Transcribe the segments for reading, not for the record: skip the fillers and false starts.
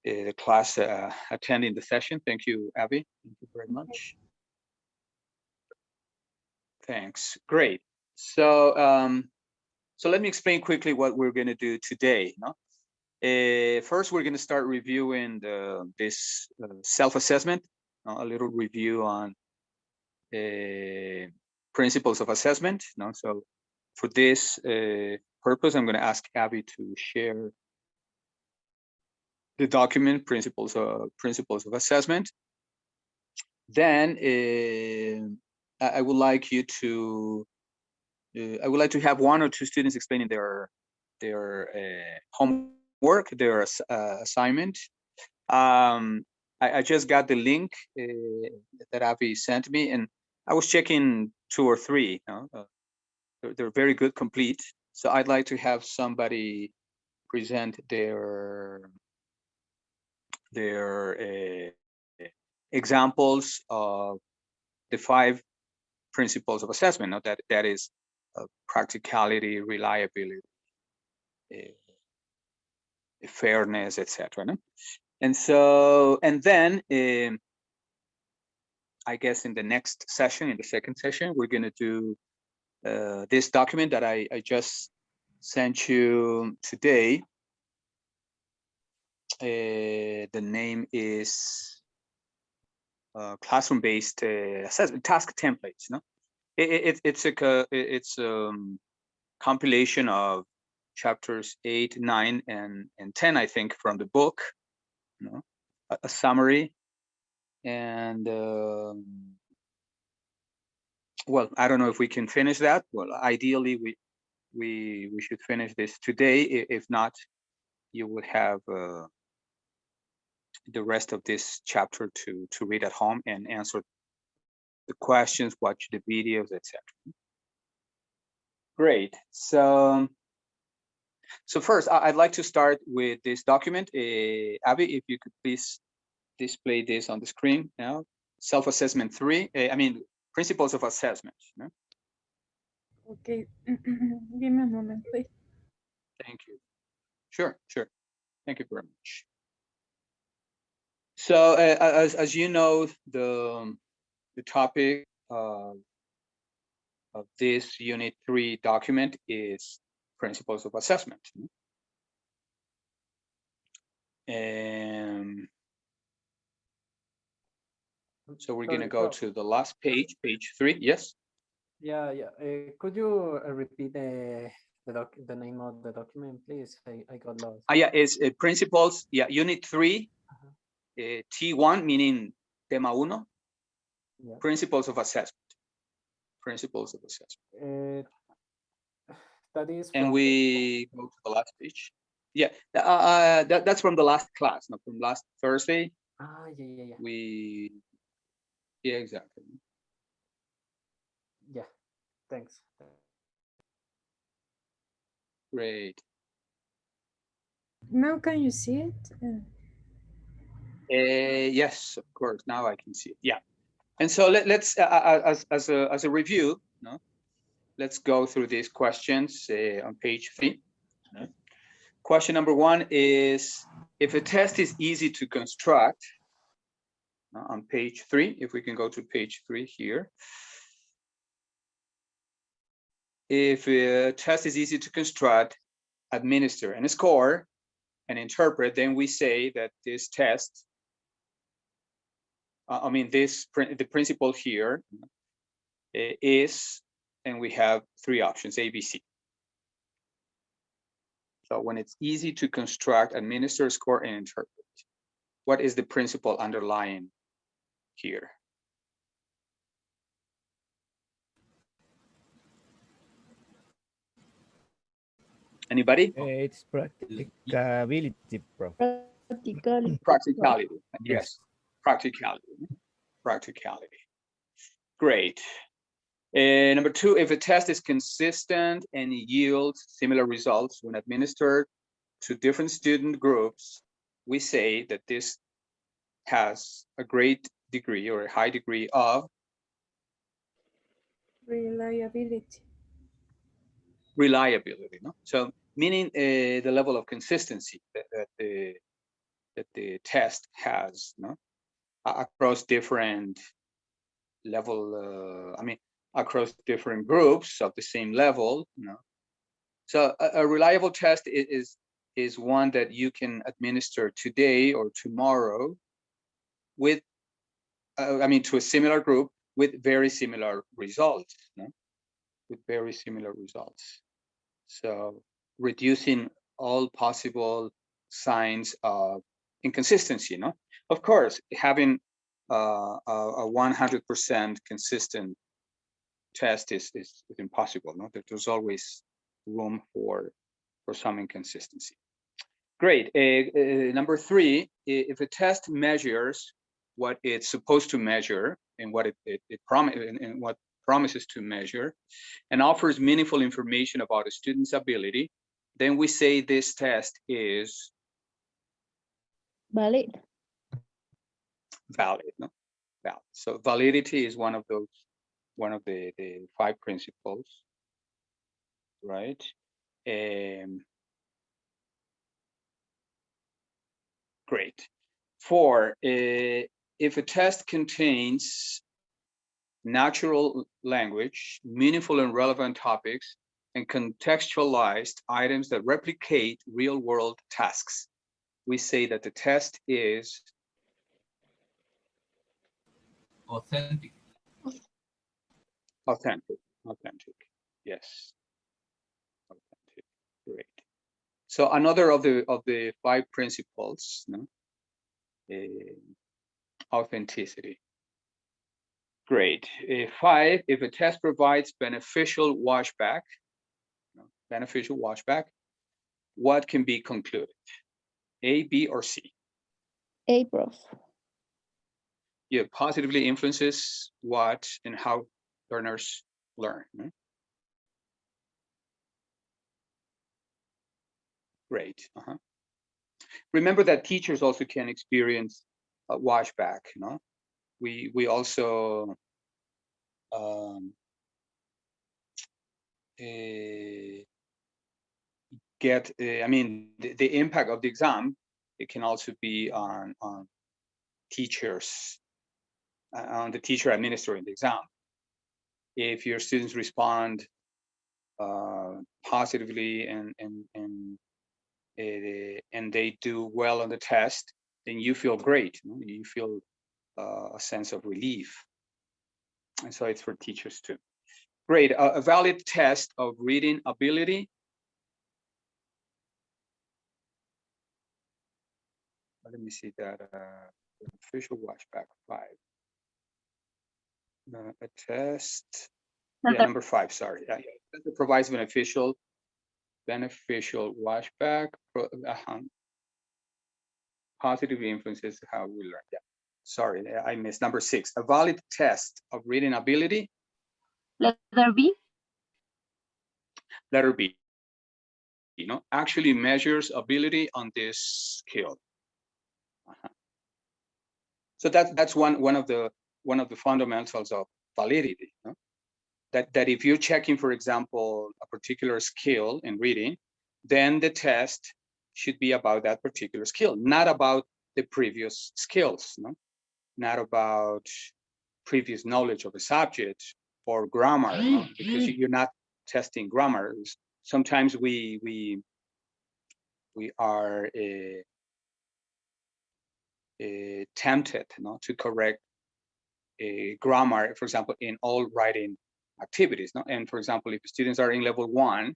the class attending the session. Thank you, Abby. Thank you very much. Thanks. Great. So, so let me explain quickly what we're going to do today. No? First, we're going to start reviewing this self-assessment, a little review on principles of assessment. No? So for this purpose, I'm going to ask Abby to share the document, principles of assessment. Then I would like you to have one or two students explaining their homework, their assignment. I just got the link that Avi sent me, and I was checking 2 or 3. They're very good, complete. So I'd like to have somebody present their examples of the 5 principles of assessment. That is practicality, reliability, fairness, etc. No? And then I guess in the next session, in the second session, we're going to do this document that I just sent you today. The name is classroom-based assessment task templates. No, it's a compilation of chapters 8, 9, and 10, I think, from the book. You know, a summary, and well, I don't know if we can finish that. Well, ideally, we should finish this today. If not, you would have the rest of this chapter to read at home and answer the questions, watch the videos, etc. Great. So first, I'd like to start with this document. Abby, if you could please display this on the screen now. Self-assessment 3. Principles of assessment. No? Okay. Give me a moment, please. Thank you. Sure. Thank you very much. So as you know, the topic of this Unit 3 document is principles of assessment. And so we're going to go to the last page, page 3. Yes. Yeah. Could you repeat the name of the document, please? I got lost. Yeah, it's principles. Yeah, Unit 3, T1 meaning tema 1. Yeah. Principles of assessment. Principles of assessment. That is. And we go to the last page. Yeah, that's from the last class, not from last Thursday. Yeah. Yeah, exactly. Yeah, thanks. Great. Now can you see it? Yes, of course. Now I can see it. Yeah. And so let's as a review, no, let's go through these questions on page 3. No? Question number 1 is, if a test is easy to construct, on page 3, if we can go to page 3 here. If a test is easy to construct, administer, and score, and interpret, then we say that this test, the principle here is, and we have 3 options, A, B, C. So when it's easy to construct, administer, score, and interpret, what is the principle underlying here? Anybody? It's practicability, Prof. Practicality. Yes. Practicality. Great. Number 2, if a test is consistent and yields similar results when administered to different student groups, we say that this has a great degree or a high degree of reliability. No? So meaning the level of consistency that the test has, no, across different level. I mean, across different groups of the same level. You know, so a reliable test is one that you can administer today or tomorrow with, I mean, to a similar group with very similar results. No? With very similar results. So reducing all possible signs of inconsistency, no? Of course, having a 100% consistent test is impossible, no? There's always room for some inconsistency. Great. Number 3, if a test measures what it's supposed to measure and what what promises to measure, and offers meaningful information about a student's ability, then we say this test is valid. Valid, no? Valid. So validity is one of the 5 principles, right? Great. 4, if a test contains natural language, meaningful and relevant topics, and contextualized items that replicate real-world tasks, we say that the test is authentic. Authentic. Yes. Authentic. Great. So another of the 5 principles, no? Authenticity. Great. 5, if a test provides beneficial washback, what can be concluded? A, B, or C? A, prof. Yeah, positively influences what and how learners learn. No? Great. Remember that teachers also can experience a washback. No, we also get. I mean, the impact of the exam, it can also be on teachers, on the teacher administering the exam. If your students respond positively and they do well on the test, then you feel great. No? You feel a sense of relief. And so it's for teachers too. Great. A valid test of reading ability. Let me see that. Official watchback 5. A test. Yeah, number 5. Sorry. Yeah. It provides beneficial washback. Positive influences how we learn. Yeah. Sorry, I missed number 6. A valid test of reading ability. Letter B. Letter B. You know, actually measures ability on this skill. So that's one of the fundamentals of validity. No? That if you're checking, for example, a particular skill in reading, then the test should be about that particular skill, not about the previous skills. No? Not about previous knowledge of a subject or grammar, no? Because you're not testing grammar. Sometimes we are tempted, no, to correct grammar, for example, in all writing activities. No? And for example, if students are in level 1,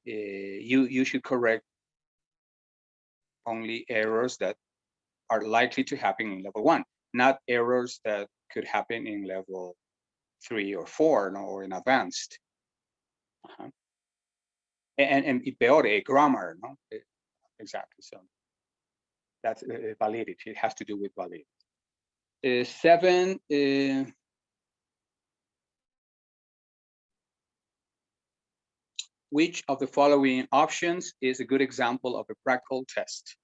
you should correct only errors that are likely to happen in level 1, not errors that could happen in level 3 or 4, no, or in advanced. And peor, grammar, no? Exactly. So that's validity. It has to do with validity. 7. Which of the following options is a good example of a practical test?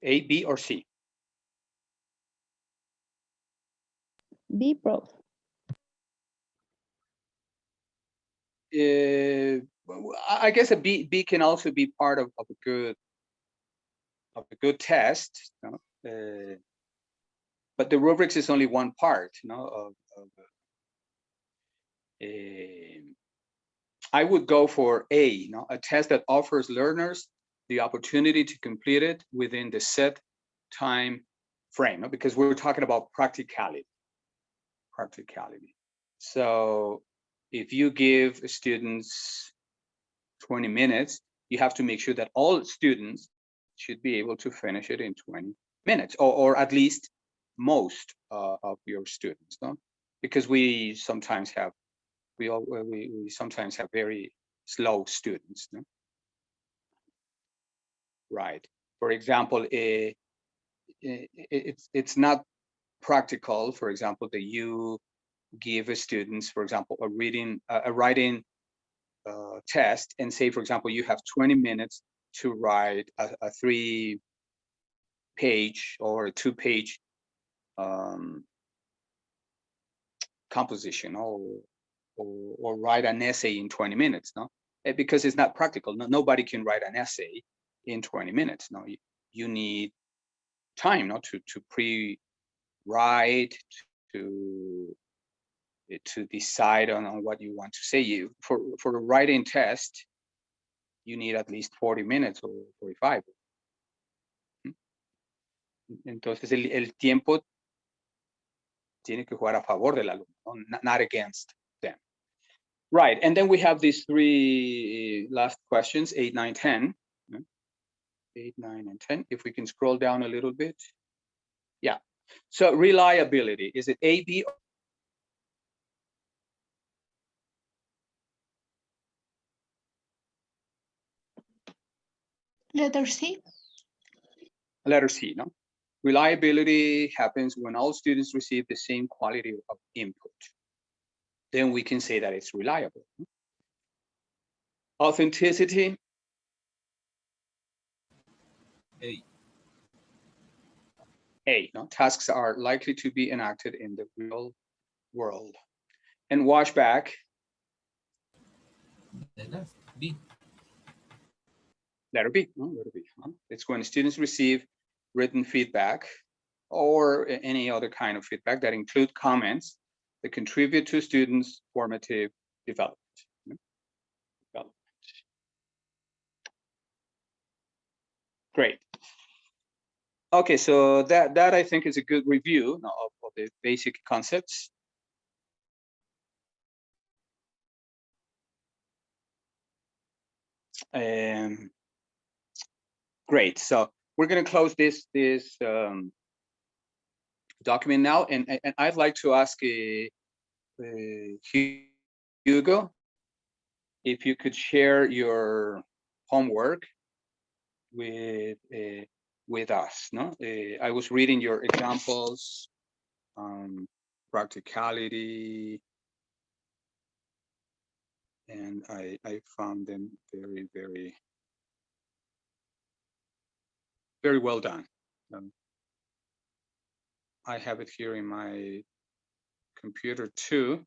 A, B, or C? B, Prof. I guess a B can also be part of a good test, you know? But the rubrics is only one part, you know, I would go for A, you know, a test that offers learners the opportunity to complete it within the set time frame, no? Because we're talking about practicality. So if you give students 20 minutes, you have to make sure that all students should be able to finish it in 20 minutes, or at least most of your students, no? Because we sometimes have very slow students, no? Right. For example, it's not practical, for example, that you give students, for example, a writing test and say, for example, you have 20 minutes to write a 3-page or a 2-page composition, or write an essay in 20 minutes, no? Because it's not practical. Nobody can write an essay in 20 minutes. No, you need time, no, to pre-write, to decide on what you want to say. For a writing test, you need at least 40 minutes or 45. Entonces el tiempo tiene que jugar a favor del alumno, not against them. Right, and then we have these 3 last questions, 8, 9, 10. 8, 9, and 10. If we can scroll down a little bit. Yeah, so reliability, is it A, B, Letter C. letter C, no? Reliability happens when all students receive the same quality of input. Then we can say that it's reliable. Authenticity. A. A, no? Tasks are likely to be enacted in the real world. And washback. The last. B. Letter B, no? Letter B. No? It's when students receive written feedback or any other kind of feedback that include comments that contribute to students' formative development. Great. Okay, so that I think is a good review of the basic concepts. Great. So we're going to close this document now, and I'd like to ask Hugo if you could share your homework with us. No, I was reading your examples, practicality, and I found them very, very, very well done. I have it here in my computer too,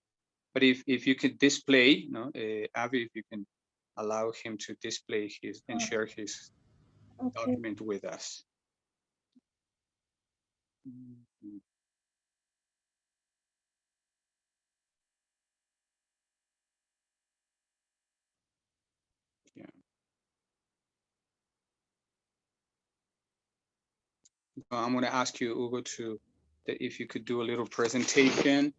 but if you could display, no, Avi, if you can allow him to display his and share his document with us. Yeah. I'm going to ask you, Hugo, if you could do a little presentation.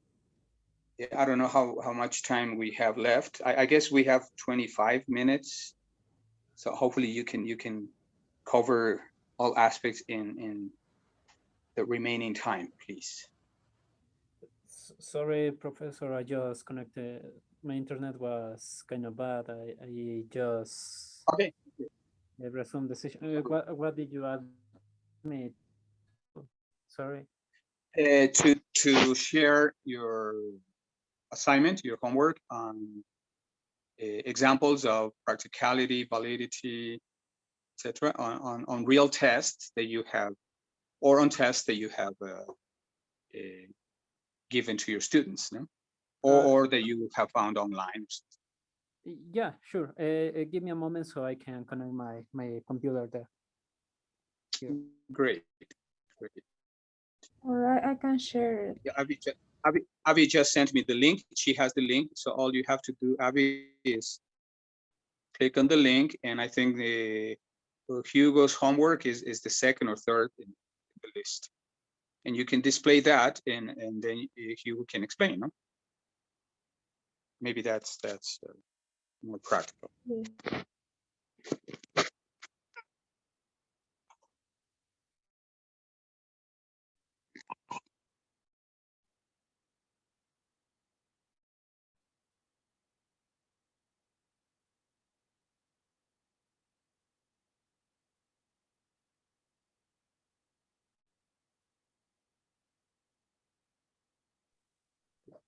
I don't know how much time we have left. I guess we have 25 minutes. So hopefully you can cover all aspects in the remaining time, please. Sorry, Professor, I just connected. My internet was kind of bad. I just Okay. resumed the session. What did you ask me? Sorry. To share your assignment, your homework on examples of practicality, validity, etc. on real tests that you have, or on tests that you have given to your students, no? Uh, Or that you have found online. Yeah, sure. Give me a moment so I can connect my computer there. Here. Great, great. All right, I can share it. Yeah, Avi just sent me the link. She has the link. So all you have to do, Avi, is click on the link. And I think Hugo's homework is the second or third in the list. And you can display that and then Hugo can explain, no? Maybe that's more practical. Yeah.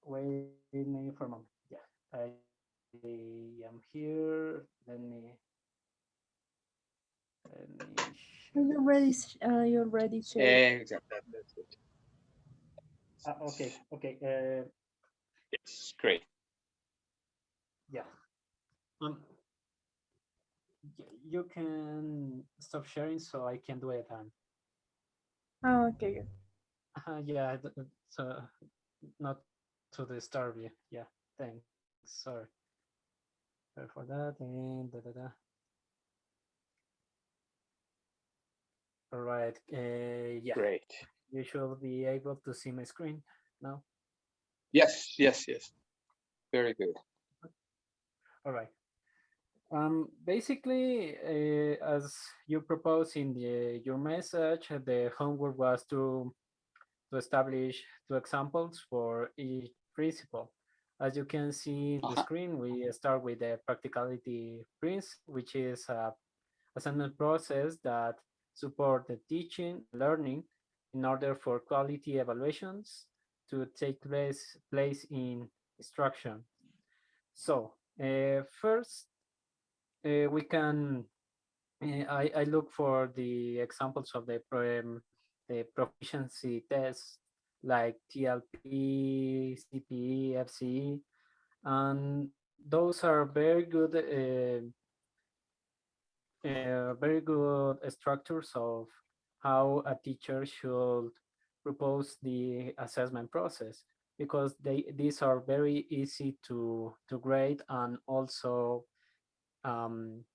Wait me for a moment. Yeah, I am here. Let me You already, you already shared. Exactly. That's it. Okay, okay. Yes, great. Yeah. Um, you can stop sharing so I can do it. And Oh, okay. yeah, so not to disturb you. Yeah, thanks. Sorry. Sorry for that. And da, da, da. All right. Yeah, Great. you should be able to see my screen now. Yes, yes, yes. Very good. All right. Basically, as you propose in your message, the homework was to establish two examples for each principle. As you can see in the screen, we start with the practicality principle, which is a assessment process that support the teaching, learning in order for quality evaluations to take place in instruction. So first, we can I look for the examples of the proficiency tests like TLP, CPE, FCE, and those are very good structures of how a teacher should propose the assessment process, because these are very easy to grade and also um,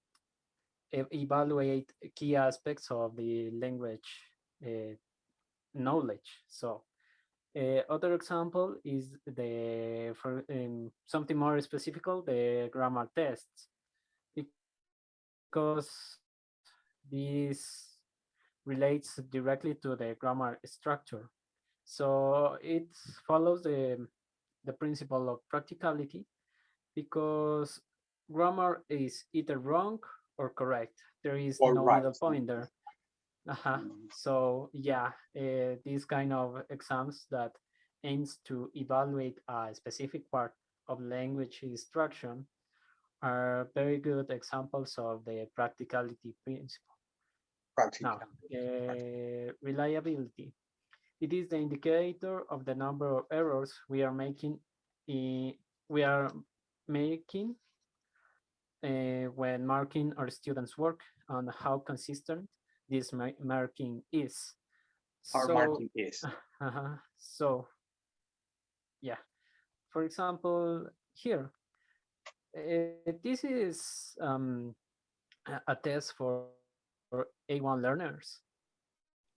evaluate key aspects of the language uh, knowledge. So other example is for something more specific, the grammar tests, because this relates directly to the grammar structure. So it follows the principle of practicality, because grammar is either wrong or correct. There is All no right. middle point there. So yeah, these kind of exams that aims to evaluate a specific part of language instruction are very good examples of the practicality principle. Practical. Now, reliability. It is the indicator of the number of errors we are making we are making when marking our students' work, and how consistent this marking is. Our So, marking is. so yeah. For example, here, this is a test for A1 learners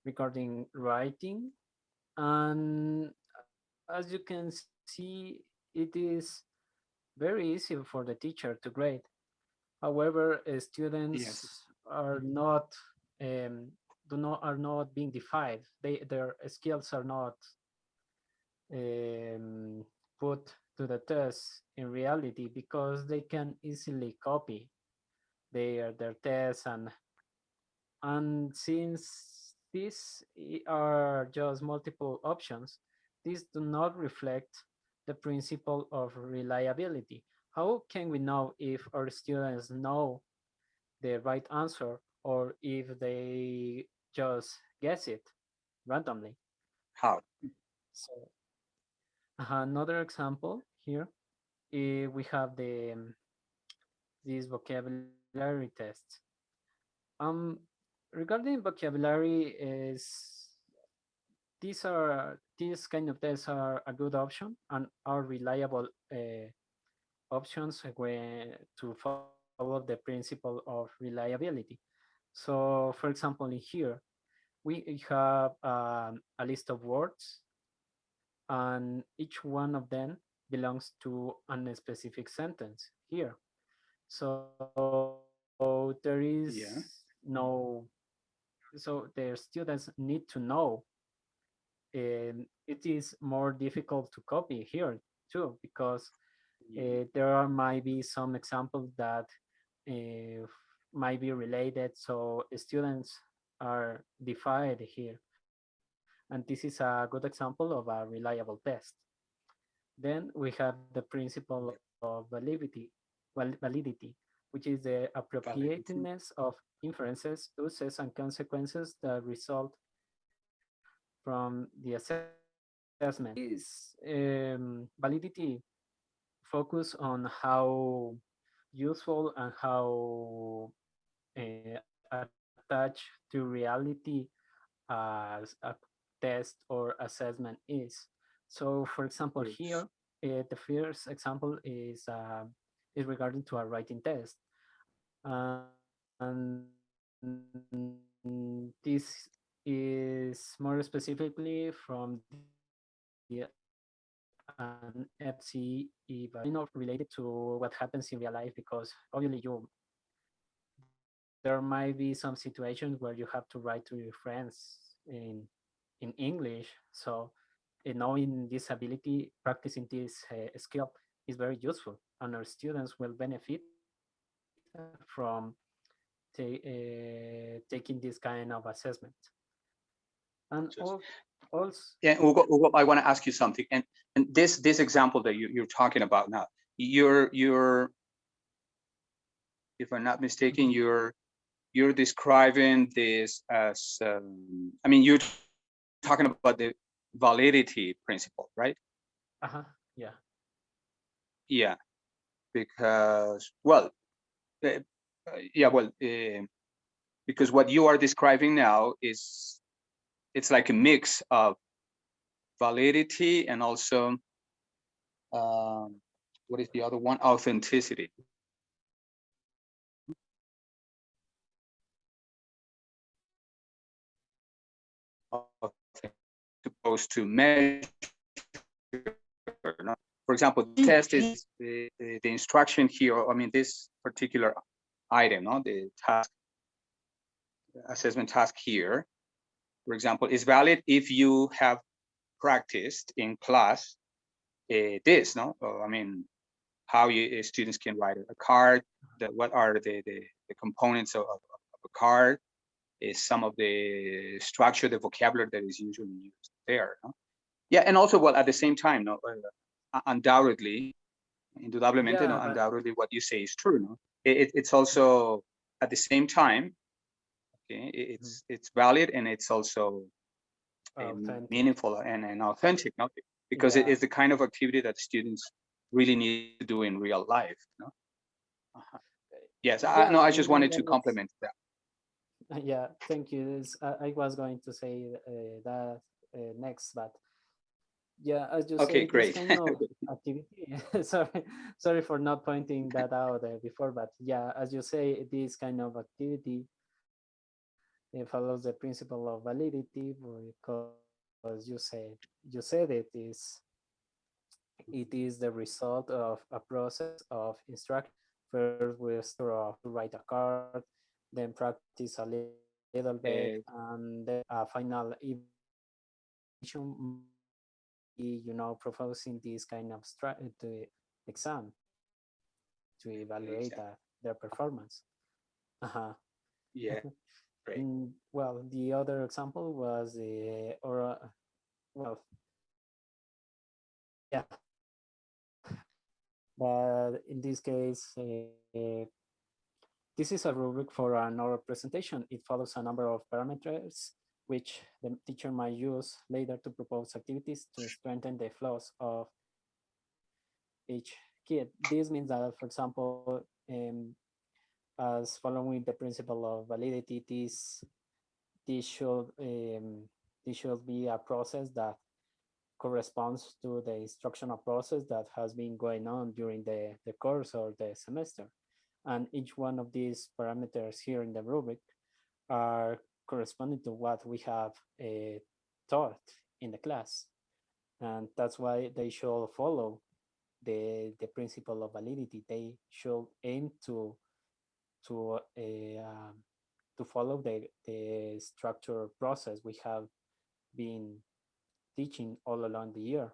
regarding writing, and as you can see, it is very easy for the teacher to grade. However, students Yes. are not are not being defined. Their skills are not um, put to the test in reality, because they can easily copy their tests, and since these are just multiple options, these do not reflect the principle of reliability. How can we know if our students know the right answer, or if they just guess it randomly? How? So Another example here, we have these vocabulary tests. Regarding vocabulary, these kind of tests are a good option and are reliable options when to follow the principle of reliability. So, for example, in here we have a list of words, and each one of them belongs to a specific sentence here. So there is Yeah. no, so the students need to know. It is more difficult to copy here too, because might be some examples that might be related. So students are divided here. And this is a good example of a reliable test. Then we have the principle of validity, which is the Validity. appropriateness of inferences, uses, and consequences that result from the assessment. Validity focus on how useful and how attached to reality as a test or assessment is. So, for example, here, Yes. the first example is regarding to a writing test, and this is more specifically from the an FCE evaluation, related to what happens in real life, because obviously there might be some situations where you have to write to your friends in English. So knowing this ability, practicing this skill is very useful, and our students will benefit from taking this kind of assessment. And Just- also, Yeah, Hugo, I want to ask you something. And this example that you're talking about now, you're, if I'm not mistaken, you're describing this as, I mean, you're talking about the validity principle, right? yeah, Yeah, because, well, yeah, well, because what you are describing now is, it's like a mix of validity and also, what is the other one? Authenticity. Supposed to measure. No? For example, the test is the instruction here. I mean, this particular item, no, the task, assessment task here, for example, is valid if you have practiced in class this, no? I mean, how students can write a card, what are the components of a card, is some of the structure, the vocabulary that is usually used there. No? Yeah, and also, well, at the same time, no, undoubtedly, indudablemente, no, yeah, but undoubtedly, what you say is true. No, it's also at the same time, okay, it's valid and it's also authentic. meaningful and authentic, no, because it Yeah, is the kind of activity that students really need to do in real life. No? Yes, no, yeah, I and just wanted to then compliment that. yeah, thank you. I was going to say that next, but yeah, as you Okay, say, this great. kind of activity. Sorry for not pointing that out before, but yeah, as you say, this kind of activity follows the principle of validity, because you said it is the result of a process of instruction. First, we start to write a card, then practice a little bit, and then a final evaluation might be, proposing this kind of to exam to evaluate their performance. Uh-huh. Yeah, great. Well, the other example was the oral. Well, yeah, but in this case, this is a rubric for an oral presentation. It follows a number of parameters which the teacher might use later to propose activities to strengthen the flows of each kid. This means that, for example, as following the principle of validity, this should be a process that corresponds to the instructional process that has been going on during the course or the semester. And each one of these parameters here in the rubric are corresponding to what we have taught in the class. And that's why they should follow the principle of validity. They should aim to follow the structure process we have been teaching all along the year.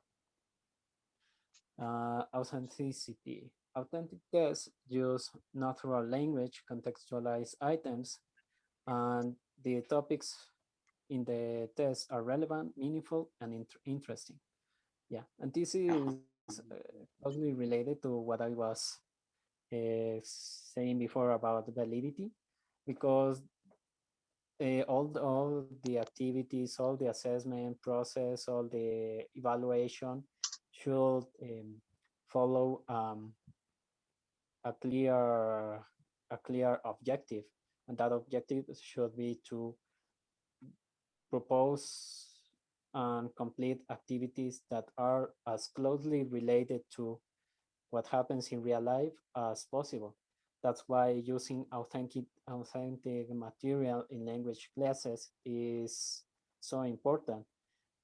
Authenticity. Authentic tests use natural language, contextualize items, and the topics in the test are relevant, meaningful, and interesting. Yeah, and this is closely related to what I was saying before about validity, because all the activities, all the assessment process, all the evaluation should follow a clear objective, and that objective should be to propose and complete activities that are as closely related to what happens in real life as possible. That's why using authentic material in language classes is so important,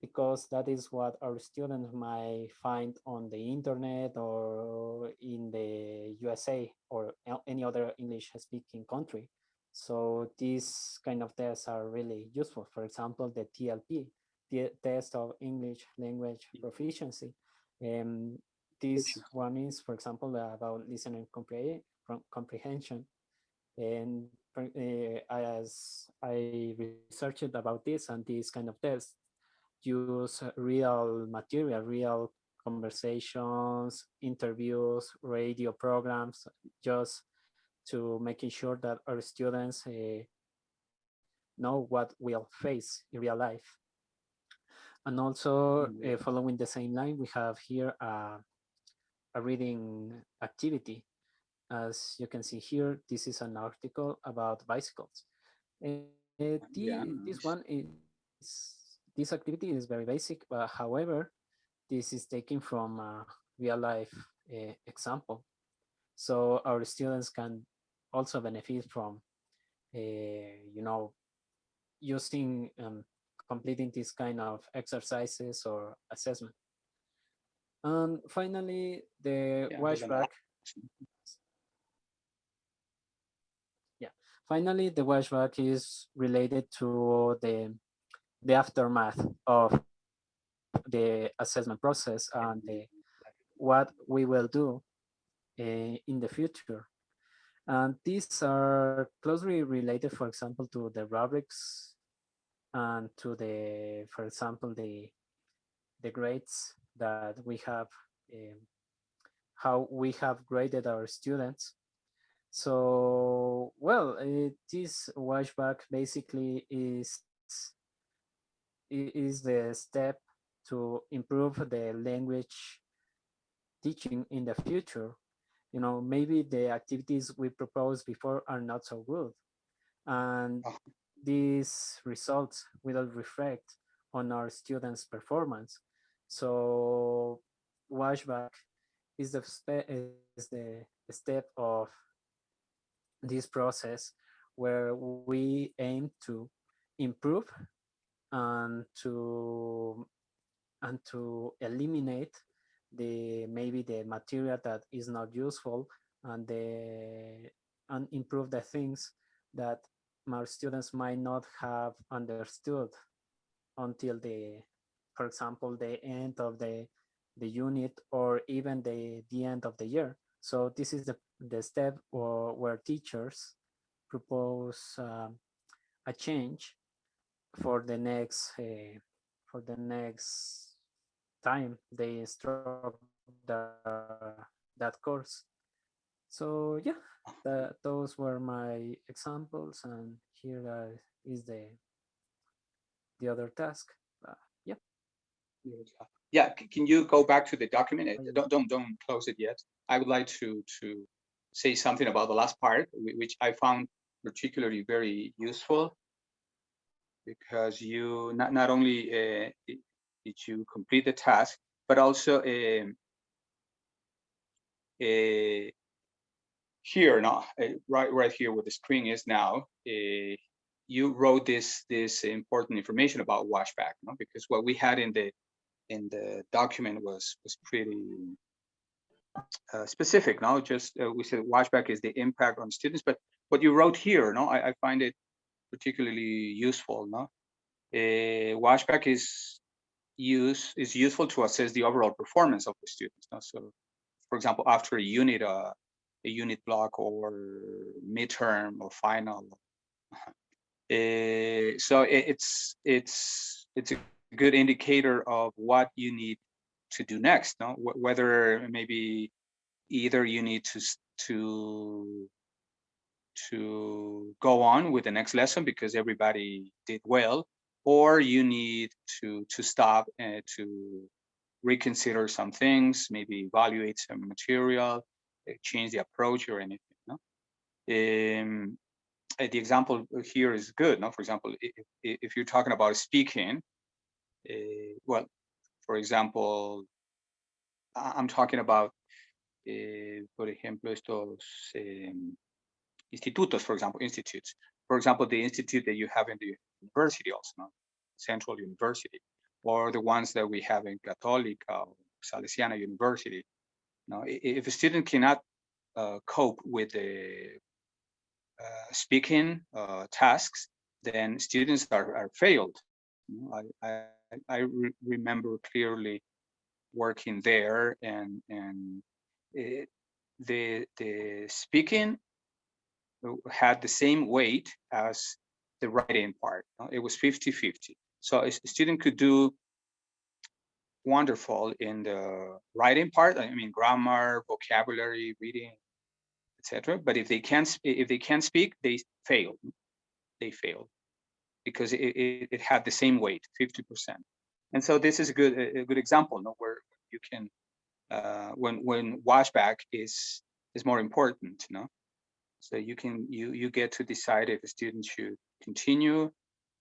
because that is what our students might find on the internet or in the USA or any other English speaking country. So these kind of tests are really useful. For example, the TLP, the test of English language proficiency. This one is, for example, about listening comprehension. And as I researched about this, and these kind of tests use real material, real conversations, interviews, radio programs, just to making sure that our students know what we'll face in real life. And also following the same line, we have here a reading activity. As you can see here, this is an article about bicycles. This one is, this activity is very basic, but however, this is taken from a real life example. So our students can also benefit from, using, completing this kind of exercises or assessment. And finally, the washback. Yeah, finally, the washback is related to the aftermath of the assessment process and what we will do in the future. And these are closely related, for example, to the rubrics and to the, for example, the grades that we have, how we have graded our students. So, well, this washback basically is the step to improve the language teaching in the future. Maybe the activities we proposed before are not so good, and these results will reflect on our students' performance. So washback is the step of this process where we aim to improve and to eliminate maybe the material that is not useful, and improve the things that our students might not have understood until for example, the end of the unit, or even the end of the year. So this is the step where teachers propose a change for the next time they instruct that course. So yeah, those were my examples, and here is the other task. Yeah. Yeah, can you go back to the document? yeah. Don't close it yet. I would like to say something about the last part, which I found particularly very useful, because you not only did you complete the task, but also here now, right here where the screen is now, you wrote this important information about washback, no? Because what we had in the document was pretty specific. No, just we said washback is the impact on students, but what you wrote here, no, I find it particularly useful. No, washback is useful to assess the overall performance of the students. No? So, for example, after a unit block or midterm or final. So it's a good indicator of what you need to do next. No, whether maybe either you need to go on with the next lesson because everybody did well, or you need to stop and to reconsider some things, maybe evaluate some material, change the approach or anything. No? The example here is good. No, for example, if you're talking about speaking, well, for example, I'm talking about, por ejemplo, estos institutos, for example, institutes. For example, the institute that you have in the university also, no? Central University, or the ones that we have in Católica or Salesiana University. No, if a student cannot cope with the speaking tasks, then students are failed. You know, I remember clearly working there, and the speaking had the same weight as the writing part. It was 50-50. So a student could do wonderful in the writing part. I mean, grammar, vocabulary, reading, etc. But if they can't speak, they fail. They fail because it had the same weight, 50%. And so this is a good example, no, where you can when washback is more important, no. So you get to decide if a student should continue,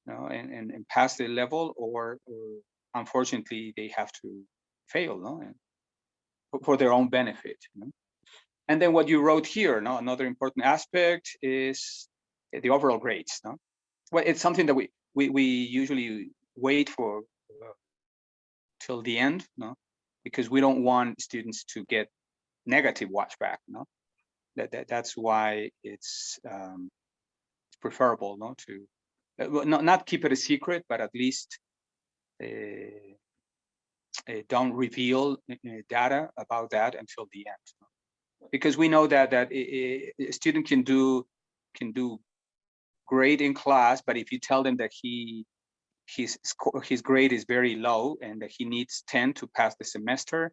you know, and pass the level, or unfortunately they have to fail, no, and for their own benefit. You know? And then what you wrote here, no, another important aspect is the overall grades, no. Well, it's something that we usually wait for till the end, no, because we don't want students to get negative watchback, no. That's why it's preferable, no, to not keep it a secret, but at least don't reveal data about that until the end, no? Because we know that a student can do great in class, but if you tell them that his grade is very low and that he needs 10 to pass the semester,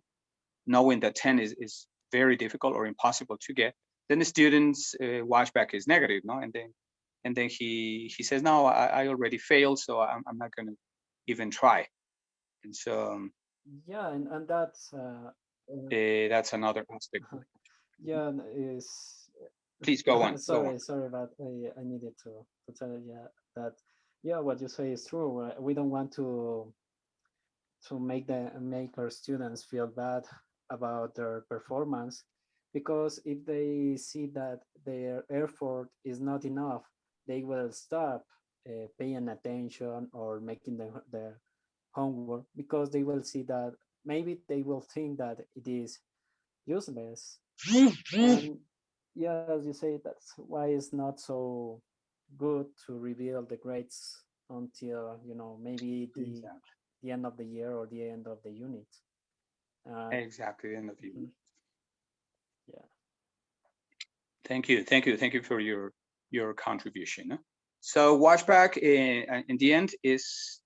knowing that 10 is very difficult or impossible to get, then the student's watchback is negative, no? And then he says, no, I already failed, so I'm not going to even try. And so Yeah, and that's another aspect. yeah, is Please go on. sorry, but I needed to tell you that yeah, what you say is true. We don't want to make our students feel bad about their performance, because if they see that their effort is not enough, they will stop paying attention or making their homework, because they will see that maybe they will think that it is useless. And yeah, as you say, that's why it's not so good to reveal the grades until, you know, maybe the end of the year or the end of the unit. Exactly, the end of the unit. Yeah. Thank you for your contribution. So watchback in the end is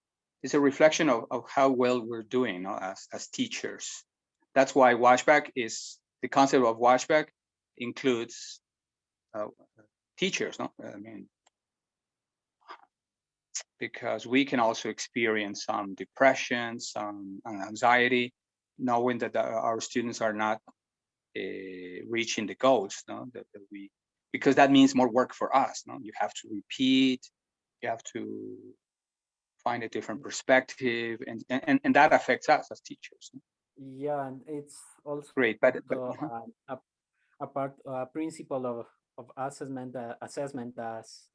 a reflection of how well we're doing, you know, as teachers. That's why watchback is the concept of watchback includes teachers, no? I mean, because we can also experience some depression, some anxiety, knowing that our students are not reaching the goals, no, that we, because that means more work for us, no, you have to repeat, you have to find a different perspective, and that affects us as teachers. No? Yeah, and it's also Great, but a principle of assessment as